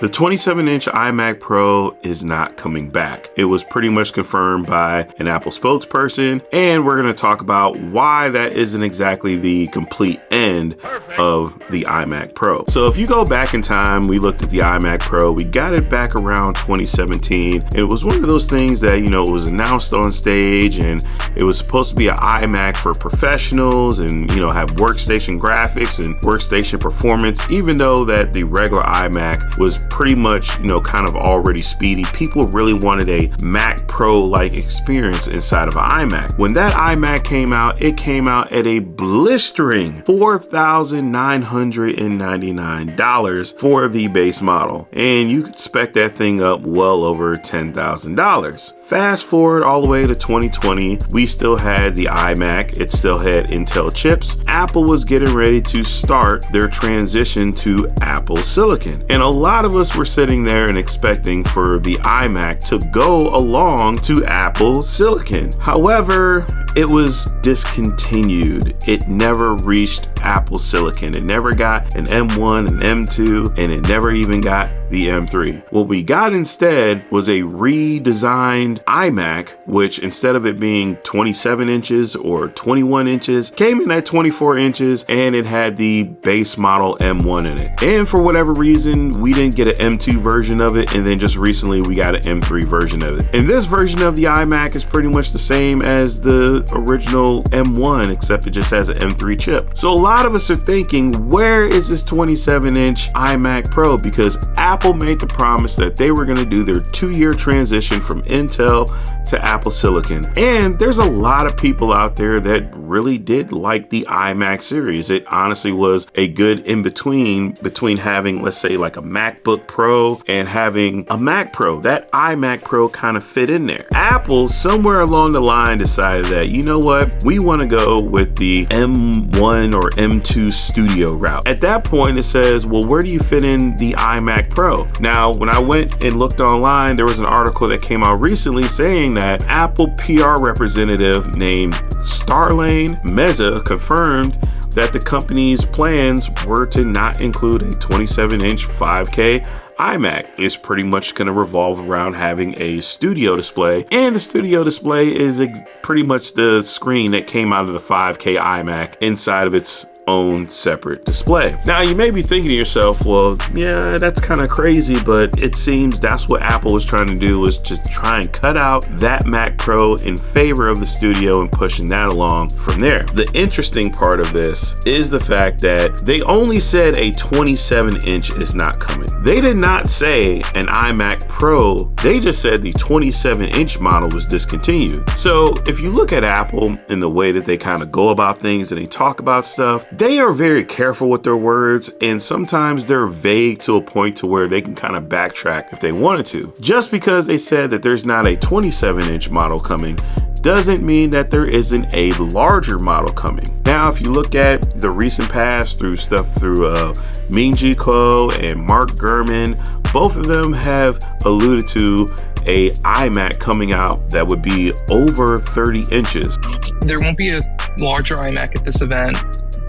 The 27-inch iMac Pro is not coming back. It was pretty much confirmed by an Apple spokesperson, and we're going to talk about why that isn't exactly the complete end of the iMac Pro. So if you go back in time, we looked at the iMac Pro, we got it back around 2017. It was one of those things that, it was announced on stage, and it was supposed to be an iMac for professionals and, have workstation graphics and workstation performance, even though that the regular iMac was pretty much, kind of already speedy. People really wanted a Mac Pro-like experience inside of an iMac. When that iMac came out, it came out at a blistering $4,999 for the base model. And you could spec that thing up well over $10,000. Fast forward all the way to 2020, we still had the iMac, it still had Intel chips. Apple was getting ready to start their transition to Apple Silicon. And a lot of us were sitting there and expecting for the iMac to go along to Apple Silicon. However, it was discontinued. It never reached Apple Silicon. It never got an M1, an M2, and it never even got the M3. What we got instead was a redesigned iMac, which instead of it being 27 inches or 21 inches, came in at 24 inches, and it had the base model M1 in it. And for whatever reason, we didn't get an M2 version of it, and then just recently we got an M3 version of it. And this version of the iMac is pretty much the same as the original M1, except it just has an M3 chip. So a lot of us are thinking, where is this 27-inch iMac Pro? Because Apple made the promise that they were going to do their 2-year transition from Intel to Apple Silicon. And there's a lot of people out there that really did like the iMac series. It honestly was a good in-between having, let's say, like a MacBook Pro and having a Mac Pro. That iMac Pro kind of fit in there. Apple, somewhere along the line, decided that, you know what, we want to go with the M1 or M2 Studio route. At that point, it says, well, where do you fit in the iMac Pro? Now, when I went and looked online, there was an article that came out recently saying that Apple PR representative named Starlane Meza confirmed that the company's plans were to not include a 27-inch 5K iMac. Is pretty much going to revolve around having a studio display, and the studio display is pretty much the screen that came out of the 5K iMac inside of its own separate display. Now you may be thinking to yourself, well, yeah, that's kind of crazy, but it seems that's what Apple was trying to do, was just try and cut out that Mac Pro in favor of the studio and pushing that along from there. The interesting part of this is the fact that they only said a 27-inch is not coming. They did not say an iMac Pro, they just said the 27-inch model was discontinued. So if you look at Apple in the way that they kind of go about things and they talk about stuff, they are very careful with their words, and sometimes they're vague to a point to where they can kind of backtrack if they wanted to. Just because they said that there's not a 27-inch model coming doesn't mean that there isn't a larger model coming. Now, if you look at the recent past through stuff through Ming-Chi Kuo and Mark Gurman, both of them have alluded to a iMac coming out that would be over 30 inches. There won't be a larger iMac at this event.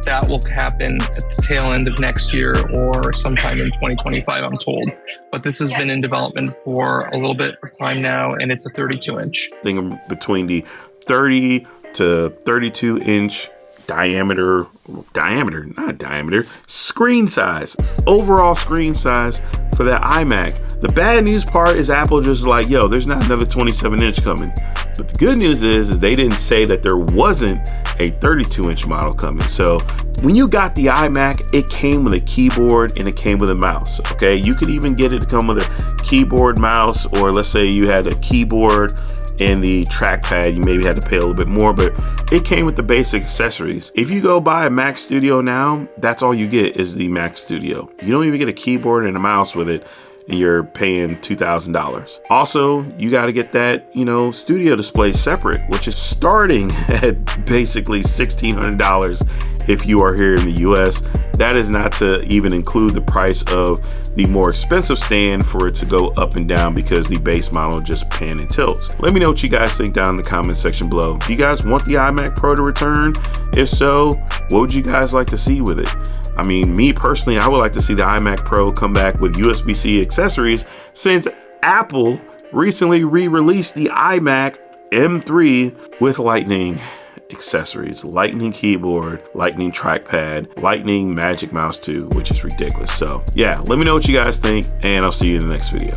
That will happen at the tail end of next year or sometime in 2025, I'm told. But this has been in development for a little bit of time now, and it's a 32-inch. Thing between the 30 to 32-inch screen size, overall screen size for that iMac. The bad news part is Apple just like, yo, there's not another 27-inch coming. But the good news is they didn't say that there wasn't a 32-inch model coming. So when you got the iMac, it came with a keyboard and it came with a mouse. Okay, you could even get it to come with a keyboard, mouse, or let's say you had a keyboard and the trackpad, you maybe had to pay a little bit more, but it came with the basic accessories. If you go buy a Mac Studio now, that's all you get is the Mac Studio. You don't even get a keyboard and a mouse with it, and you're paying $2,000. Also, you got to get that, studio display separate, which is starting at basically $1,600 if you are here in the US. That is not to even include the price of the more expensive stand for it to go up and down because the base model just pan and tilts. Let me know what you guys think down in the comment section below. Do you guys want the iMac Pro to return? If so, what would you guys like to see with it? I mean, me personally, I would like to see the iMac Pro come back with USB-C accessories, since Apple recently re-released the iMac M3 with Lightning accessories, Lightning keyboard, Lightning trackpad, Lightning Magic Mouse 2, which is ridiculous. So yeah, let me know what you guys think, and I'll see you in the next video.